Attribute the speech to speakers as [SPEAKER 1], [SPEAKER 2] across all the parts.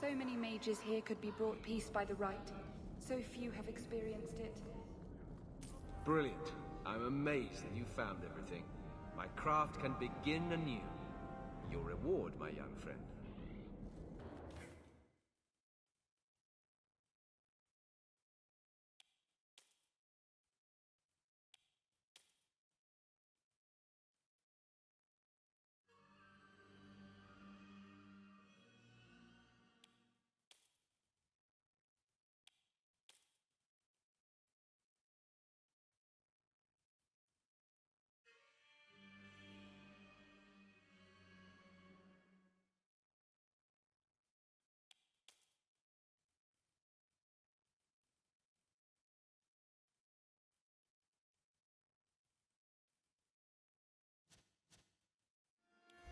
[SPEAKER 1] So many mages here could be brought peace by the rite. So few have experienced it.
[SPEAKER 2] Brilliant. I'm amazed that you found everything. My craft can begin anew. Your reward, my young friend.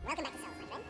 [SPEAKER 3] Welcome back to Cells, my friend.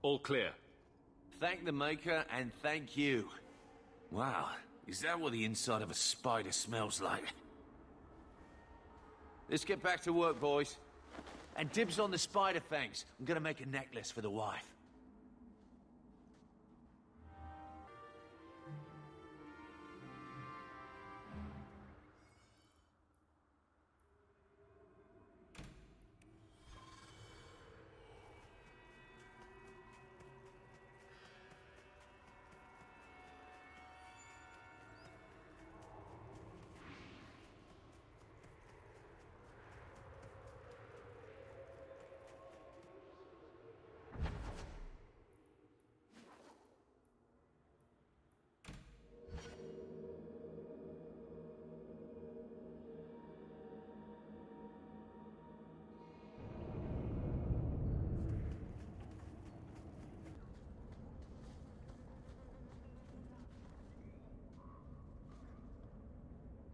[SPEAKER 2] All clear. Thank the Maker, and thank you. Wow, is that what the inside of a spider smells like? Let's get back to work, boys. And dibs on the spider fangs. I'm gonna make a necklace for the wife.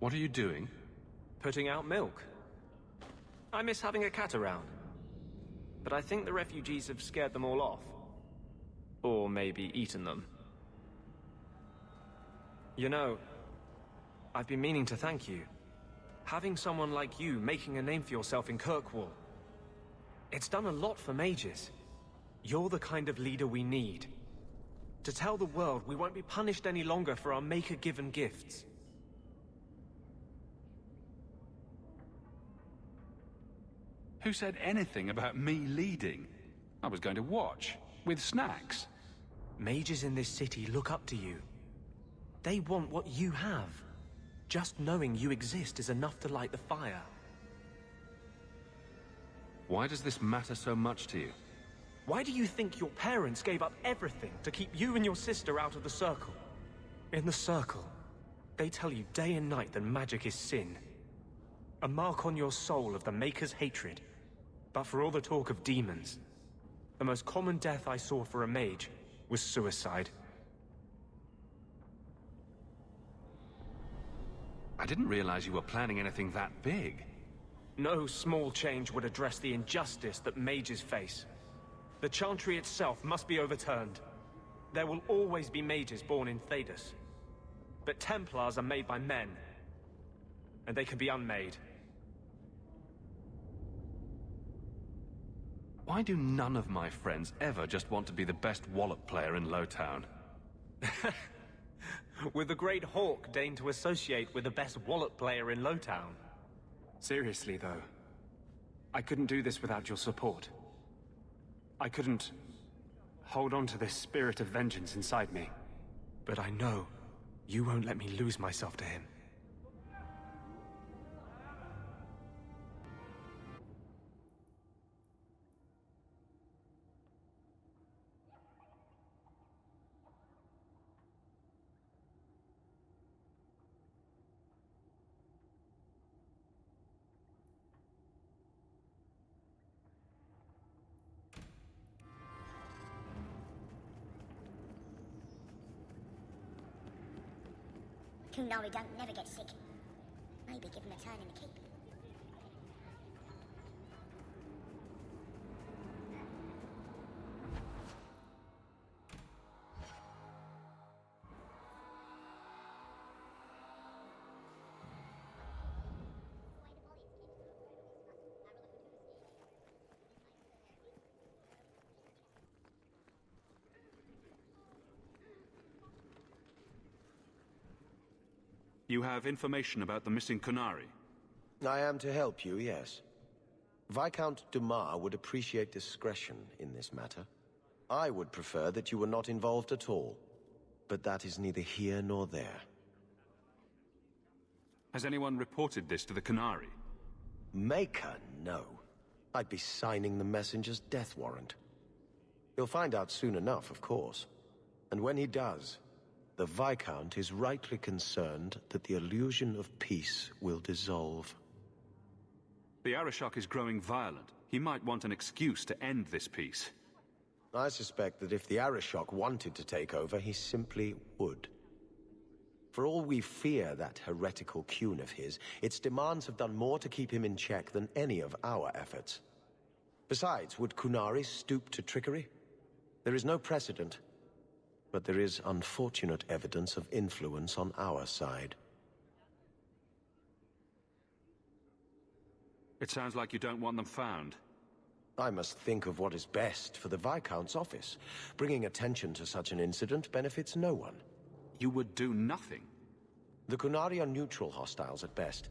[SPEAKER 4] What are you doing?
[SPEAKER 5] Putting out milk. I miss having a cat around. But I think the refugees have scared them all off. Or maybe eaten them. You know, I've been meaning to thank you. Having someone like you making a name for yourself in Kirkwall. It's done a lot for mages. You're the kind of leader we need. To tell the world we won't be punished any longer for our Maker-given gifts.
[SPEAKER 4] Who said anything about me leading? I was going to watch, with snacks.
[SPEAKER 5] Mages in this city look up to you. They want what you have. Just knowing you exist is enough to light the fire.
[SPEAKER 4] Why does this matter so much to you?
[SPEAKER 5] Why do you think your parents gave up everything to keep you and your sister out of the Circle? In the Circle, they tell you day and night that magic is sin. A mark on your soul of the Maker's hatred. But for all the talk of demons, the most common death I saw for a mage was suicide.
[SPEAKER 4] I didn't realize you were planning anything that big.
[SPEAKER 5] No small change would address the injustice that mages face. The Chantry itself must be overturned. There will always be mages born in Thedas. But Templars are made by men. And they can be unmade.
[SPEAKER 4] Why do none of my friends ever just want to be the best wallet player in Lowtown?
[SPEAKER 5] With the great Hawk deigned to associate with the best wallet player in Lowtown. Seriously, though, I couldn't do this without your support. I couldn't hold on to this spirit of vengeance inside me. But I know you won't let me lose myself to him.
[SPEAKER 3] Qunari don't never get sick. Maybe give him a turn in the keep.
[SPEAKER 4] You have information about the missing Qunari?
[SPEAKER 6] I am to help you, yes. Viscount Dumas would appreciate discretion in this matter. I would prefer that you were not involved at all. But that is neither here nor there.
[SPEAKER 4] Has anyone reported this to the Qunari?
[SPEAKER 6] Maker, no. I'd be signing the messenger's death warrant. He'll find out soon enough, of course. And when he does, the Viscount is rightly concerned that the illusion of peace will dissolve.
[SPEAKER 4] The Arishok is growing violent. He might want an excuse to end this peace.
[SPEAKER 6] I suspect that if the Arishok wanted to take over, he simply would. For all we fear that heretical Qun of his, its demands have done more to keep him in check than any of our efforts. Besides, would Qunari stoop to trickery? There is no precedent. But there is unfortunate evidence of influence on our side.
[SPEAKER 4] It sounds like you don't want them found.
[SPEAKER 6] I must think of what is best for the Viscount's office. Bringing attention to such an incident benefits no one.
[SPEAKER 4] You would do nothing.
[SPEAKER 6] The Qunari are neutral hostiles at best.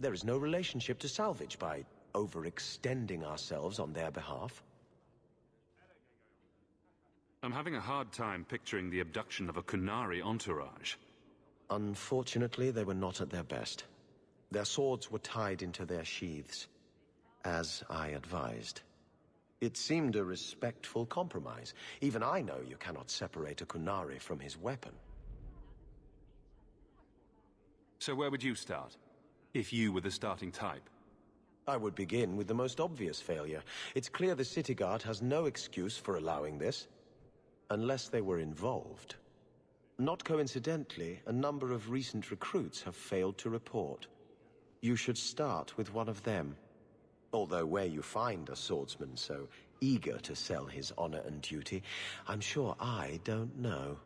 [SPEAKER 6] There is no relationship to salvage by overextending ourselves on their behalf.
[SPEAKER 4] I'm having a hard time picturing the abduction of a Qunari entourage.
[SPEAKER 6] Unfortunately, they were not at their best. Their swords were tied into their sheaths, as I advised. It seemed a respectful compromise. Even I know you cannot separate a Qunari from his weapon.
[SPEAKER 4] So where would you start, if you were the starting type?
[SPEAKER 6] I would begin with the most obvious failure. It's clear the City Guard has no excuse for allowing this. Unless they were involved. Not coincidentally, a number of recent recruits have failed to report. You should start with one of them. Although where you find a swordsman so eager to sell his honor and duty, I'm sure I don't know.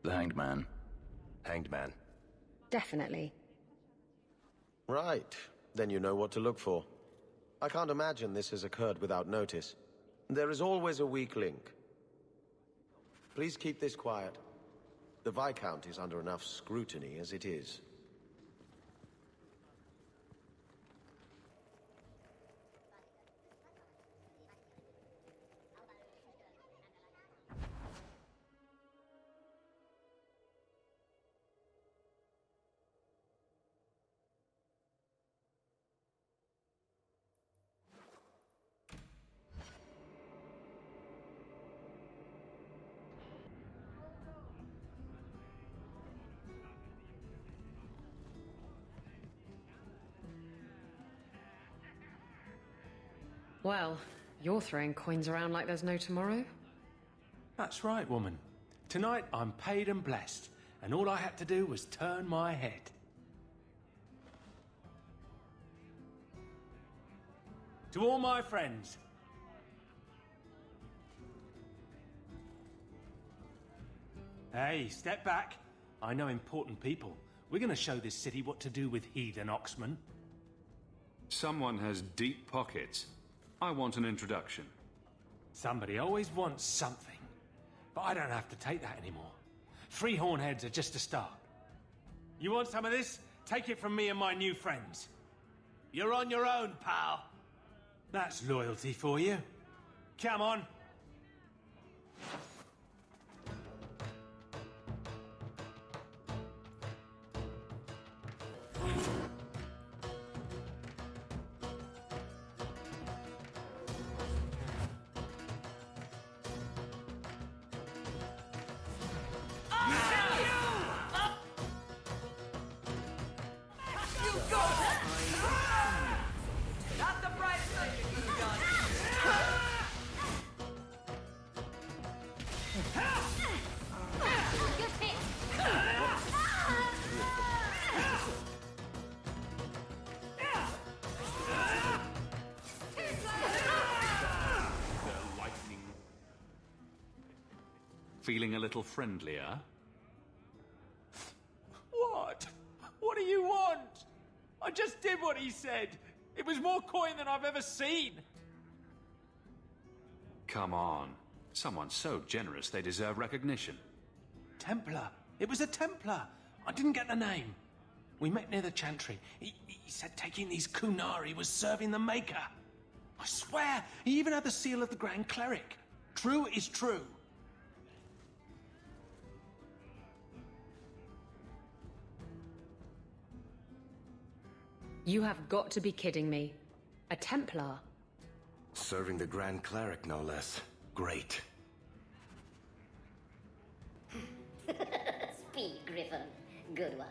[SPEAKER 7] The Hanged Man.
[SPEAKER 6] Hanged Man.
[SPEAKER 8] Definitely.
[SPEAKER 6] Right. Then you know what to look for. I can't imagine this has occurred without notice. There is always a weak link. Please keep this quiet. The Viscount is under enough scrutiny as it is.
[SPEAKER 8] Well, you're throwing coins around like there's no tomorrow.
[SPEAKER 9] That's right, woman. Tonight I'm paid and blessed, and all I had to do was turn my head. To all my friends. Hey, step back. I know important people. We're gonna show this city what to do with heathen oxmen.
[SPEAKER 4] Someone has deep pockets. I want an introduction.
[SPEAKER 9] Somebody always wants something. But I don't have to take that anymore. 3 hornheads are just a start. You want some of this? Take it from me and my new friends. You're on your own, pal. That's loyalty for you. Come on.
[SPEAKER 4] Feeling a little friendlier?
[SPEAKER 9] What? What do you want? I just did what he said. It was more coin than I've ever seen.
[SPEAKER 4] Come on. Someone so generous they deserve recognition.
[SPEAKER 9] Templar. It was a Templar. I didn't get the name. We met near the Chantry. He said taking these Qunari was serving the Maker. I swear, he even had the seal of the Grand Cleric. True is true.
[SPEAKER 8] You have got to be kidding me. A Templar?
[SPEAKER 7] Serving the Grand Cleric, no less. Great.
[SPEAKER 3] Speed, Griffin. Good one.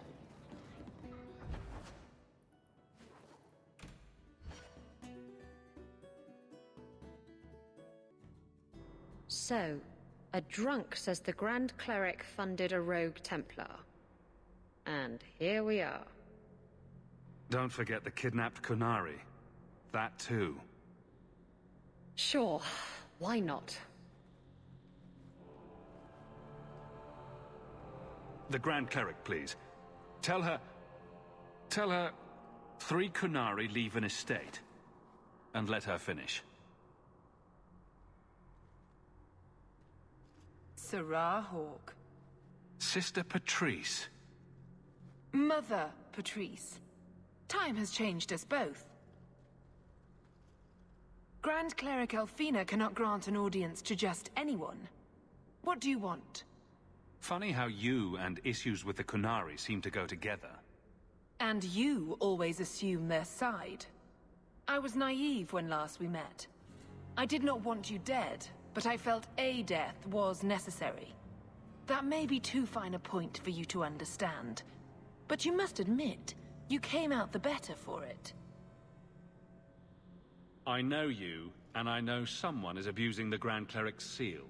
[SPEAKER 8] So, a drunk says the Grand Cleric funded a rogue Templar. And here we are.
[SPEAKER 4] Don't forget the kidnapped Qunari. That too.
[SPEAKER 8] Sure, why not?
[SPEAKER 4] The Grand Cleric, please. Tell her 3 Qunari leave an estate. And let her finish.
[SPEAKER 1] Sarah Hawke.
[SPEAKER 4] Sister Patrice.
[SPEAKER 1] Mother Patrice. Time has changed us both. Grand Cleric Elfina cannot grant an audience to just anyone. What do you want?
[SPEAKER 4] Funny how you and issues with the Qunari seem to go together.
[SPEAKER 1] And you always assume their side. I was naive when last we met. I did not want you dead, but I felt a death was necessary. That may be too fine a point for you to understand. But you must admit, you came out the better for it.
[SPEAKER 4] I know you, and I know someone is abusing the Grand Cleric's seal.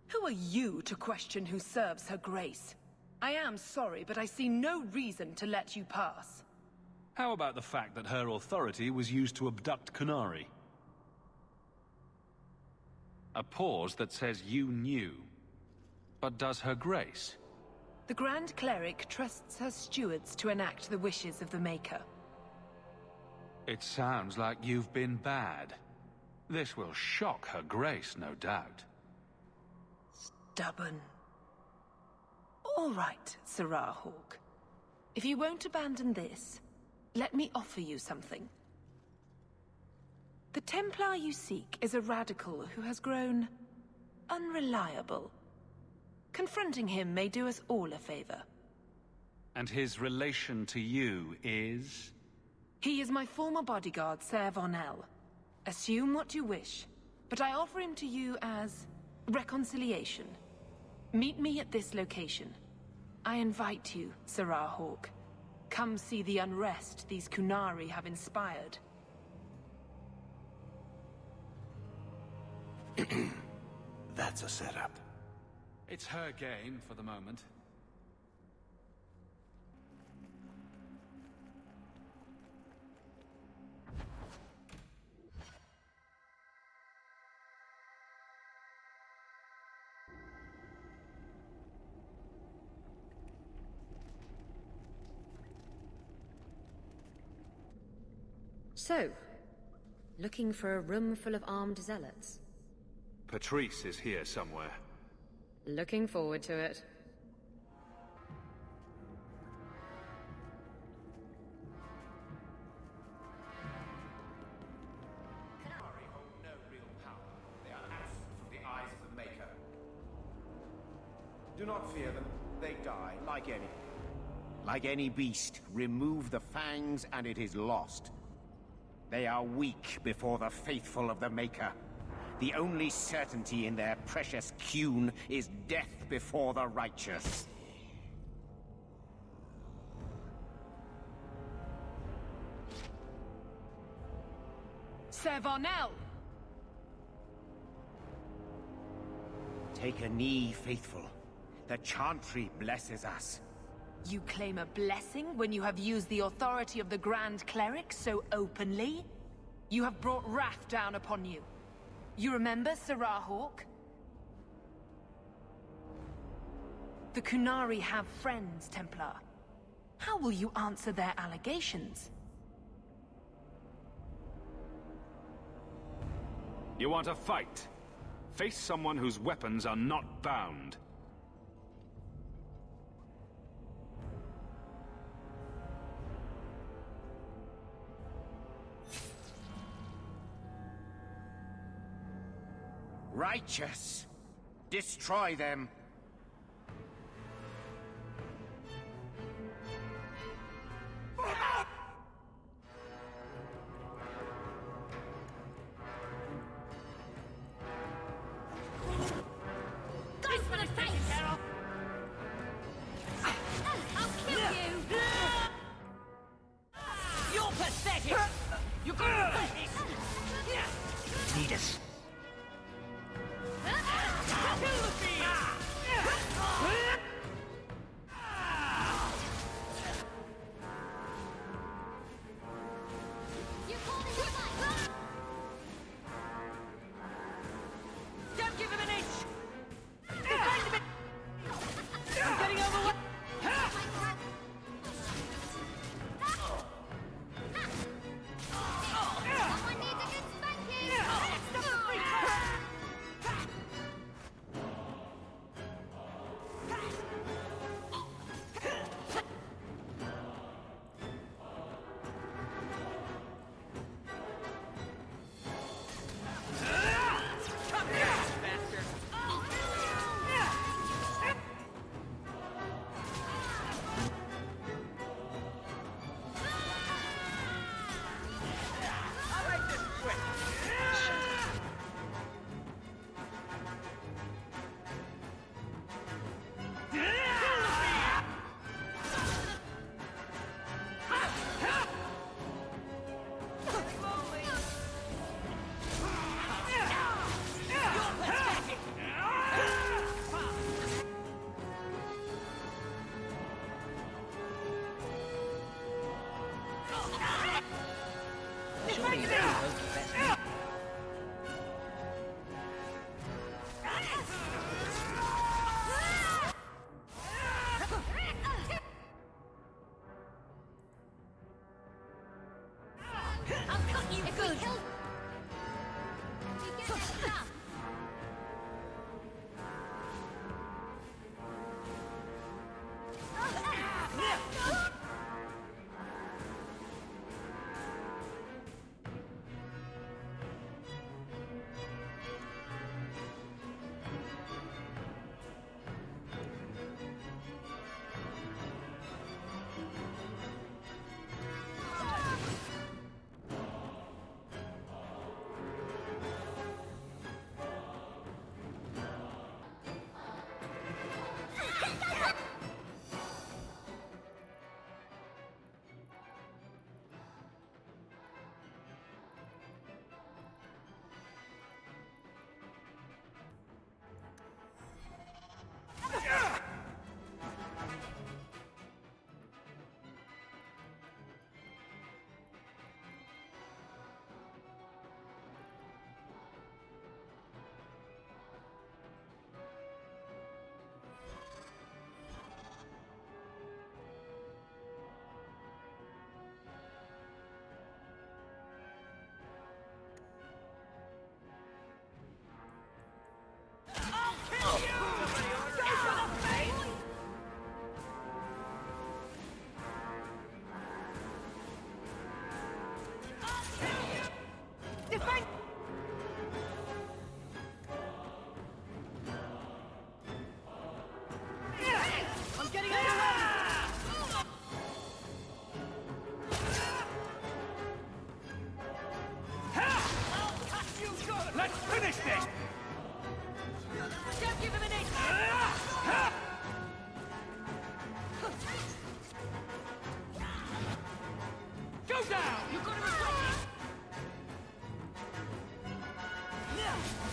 [SPEAKER 1] Who are you to question who serves her grace? I am sorry, but I see no reason to let you pass.
[SPEAKER 4] How about the fact that her authority was used to abduct Qunari? A pause that says you knew. But does her grace?
[SPEAKER 1] The Grand Cleric trusts her stewards to enact the wishes of the Maker.
[SPEAKER 4] It sounds like you've been bad. This will shock her grace, no doubt.
[SPEAKER 1] Stubborn. All right, Sirrah Hawk. If you won't abandon this, let me offer you something. The Templar you seek is a radical who has grown unreliable. Confronting him may do us all a favor.
[SPEAKER 4] And his relation to you is?
[SPEAKER 1] He is my former bodyguard, Ser Vonel. Assume what you wish, but I offer him to you as reconciliation. Meet me at this location. I invite you, Sirrah Hawk. Come see the unrest these Qunari have inspired.
[SPEAKER 7] That's a setup.
[SPEAKER 4] It's her game for the moment.
[SPEAKER 8] So, looking for a room full of armed zealots?
[SPEAKER 4] Patrice is here somewhere.
[SPEAKER 8] Looking forward to it.
[SPEAKER 10] Qunari hold no real power. They are absent from the eyes of the Maker. Do not fear them. They die like any. Like any beast, remove the fangs and it is lost. They are weak before the faithful of the Maker. The only certainty in their precious Qun is death before the righteous.
[SPEAKER 1] Ser Vonel!
[SPEAKER 10] Take a knee, faithful. The Chantry blesses us.
[SPEAKER 1] You claim a blessing when you have used the authority of the Grand Cleric so openly? You have brought wrath down upon you. You remember, Sirrah Hawk? The Qunari have friends, Templar. How will you answer their allegations?
[SPEAKER 4] You want a fight? Face someone whose weapons are not bound.
[SPEAKER 10] Righteous! Destroy them!
[SPEAKER 3] Guys for the face! I'll kill you!
[SPEAKER 1] You're pathetic! You're gonna regret this!
[SPEAKER 10] Need us.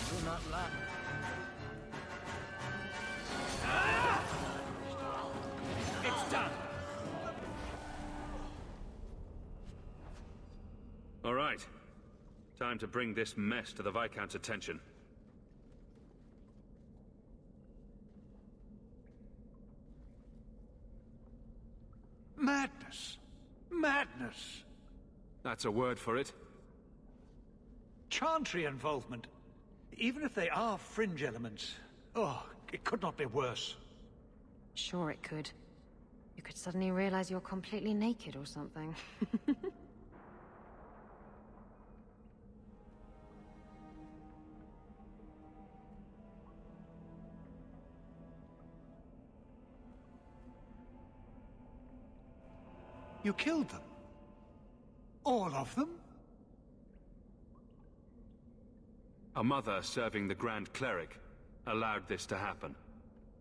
[SPEAKER 9] Do not laugh. It's done.
[SPEAKER 4] All right. Time to bring this mess to the Viscount's attention.
[SPEAKER 11] Madness. Madness.
[SPEAKER 4] That's a word for it.
[SPEAKER 11] Chantry involvement. Even if they are fringe elements. Oh, it could not be worse.
[SPEAKER 8] Sure it could. You could suddenly realize you're completely naked or something.
[SPEAKER 11] You killed them? All of them?
[SPEAKER 4] A mother serving the Grand Cleric allowed this to happen.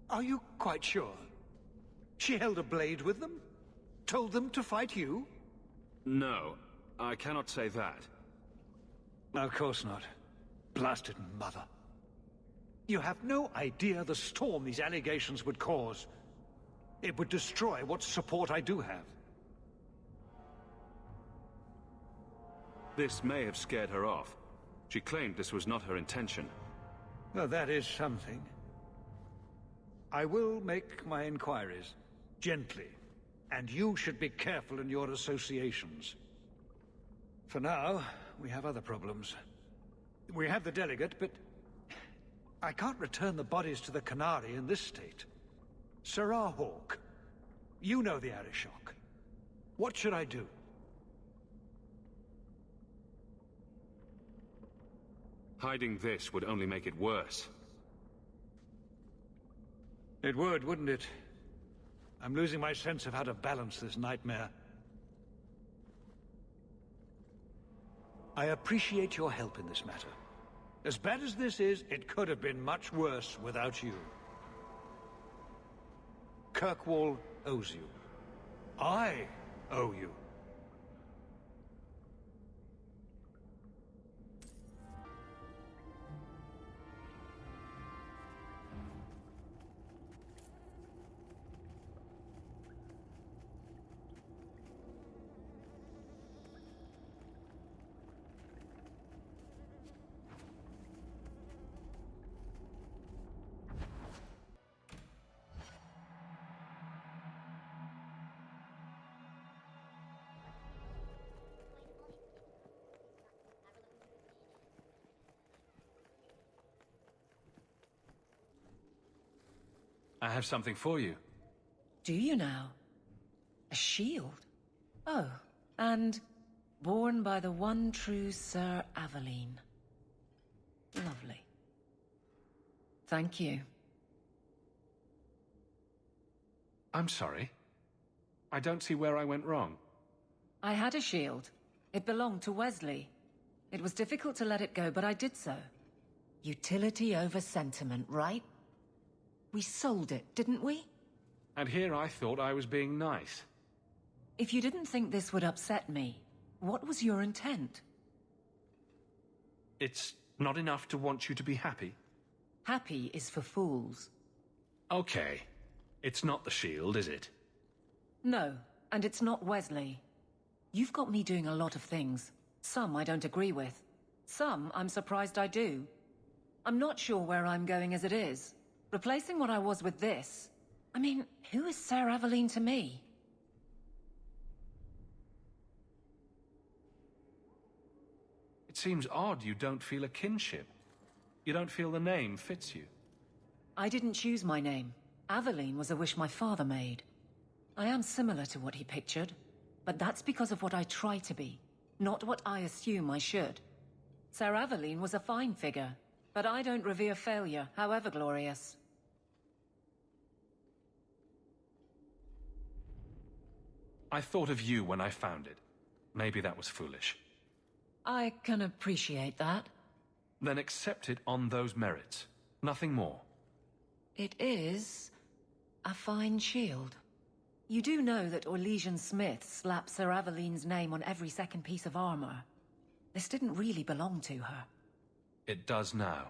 [SPEAKER 11] Are you quite sure? She held a blade with them? Told them to fight you?
[SPEAKER 4] No, I cannot say that.
[SPEAKER 11] Of course not. Blasted mother. You have no idea the storm these allegations would cause. It would destroy what support I do have.
[SPEAKER 4] This may have scared her off. She claimed this was not her intention.
[SPEAKER 11] Well, that is something. I will make my inquiries. Gently. And you should be careful in your associations. For now, we have other problems. We have the delegate, but I can't return the bodies to the Qunari in this state. Sirrah Hawk, you know the Arishok. What should I do?
[SPEAKER 4] Hiding this would only make it worse.
[SPEAKER 11] It would, wouldn't it? I'm losing my sense of how to balance this nightmare. I appreciate your help in this matter. As bad as this is, it could have been much worse without you. Kirkwall owes you. I owe you.
[SPEAKER 4] I have something for you.
[SPEAKER 1] Do you now? A shield? Oh, and borne by the one true Sir Aveline. Lovely. Thank you.
[SPEAKER 4] I'm sorry. I don't see where I went wrong.
[SPEAKER 1] I had a shield. It belonged to Wesley. It was difficult to let it go, but I did so. Utility over sentiment, right? We sold it, didn't we?
[SPEAKER 4] And here I thought I was being nice.
[SPEAKER 1] If you didn't think this would upset me, what was your intent?
[SPEAKER 4] It's not enough to want you to be happy.
[SPEAKER 1] Happy is for fools.
[SPEAKER 4] Okay. It's not the shield, is it?
[SPEAKER 1] No, and it's not Wesley. You've got me doing a lot of things. Some I don't agree with. Some I'm surprised I do. I'm not sure where I'm going as it is. Replacing what I was with this... I mean, who is Sir Aveline to me?
[SPEAKER 4] It seems odd you don't feel a kinship. You don't feel the name fits you.
[SPEAKER 1] I didn't choose my name. Aveline was a wish my father made. I am similar to what he pictured, but that's because of what I try to be, not what I assume I should. Sir Aveline was a fine figure, but I don't revere failure, however glorious.
[SPEAKER 4] I thought of you when I found it. Maybe that was foolish.
[SPEAKER 1] I can appreciate that.
[SPEAKER 4] Then accept it on those merits. Nothing more.
[SPEAKER 1] It is a fine shield. You do know that Orlesian smiths slap Sir Aveline's name on every second piece of armor. This didn't really belong to her.
[SPEAKER 4] It does now.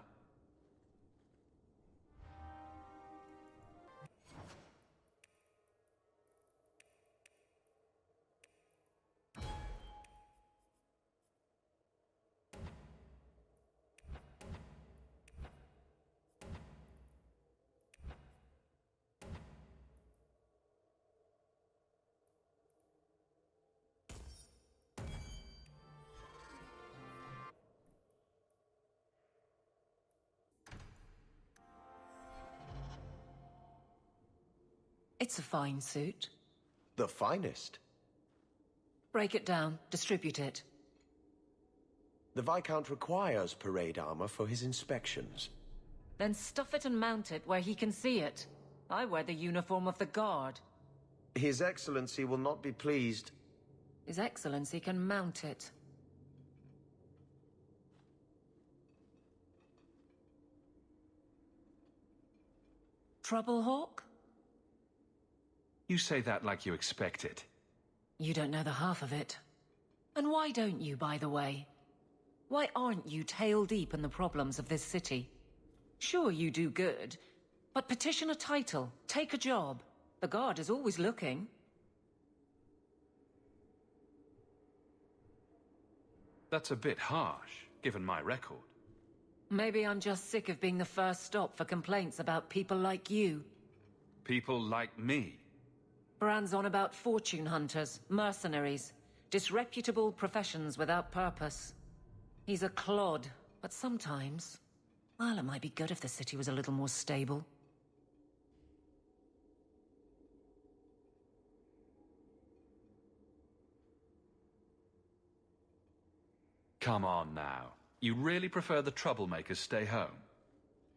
[SPEAKER 1] It's a fine suit.
[SPEAKER 6] The finest.
[SPEAKER 1] Break it down, distribute it.
[SPEAKER 6] The Viscount requires parade armor for his inspections.
[SPEAKER 1] Then stuff it and mount it where he can see it. I wear the uniform of the Guard.
[SPEAKER 6] His Excellency will not be pleased.
[SPEAKER 1] His Excellency can mount it. Trouble, Hawk?
[SPEAKER 4] You say that like you expect it.
[SPEAKER 1] You don't know the half of it. And why don't you, by the way? Why aren't you tail deep in the problems of this city? Sure, you do good, but petition a title, take a job. The Guard is always looking.
[SPEAKER 4] That's a bit harsh, given my record.
[SPEAKER 1] Maybe I'm just sick of being the first stop for complaints about people like you.
[SPEAKER 4] People like me.
[SPEAKER 1] Brand's on about fortune hunters, mercenaries, disreputable professions without purpose. He's a clod, but sometimes... well, it might be good if the city was a little more stable.
[SPEAKER 4] Come on now. You really prefer the troublemakers stay home?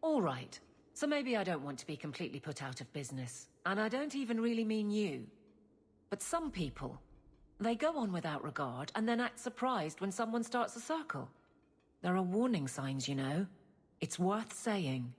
[SPEAKER 1] All right. So maybe I don't want to be completely put out of business. And I don't even really mean you. But some people, they go on without regard and then act surprised when someone starts a circle. There are warning signs, you know. It's worth saying.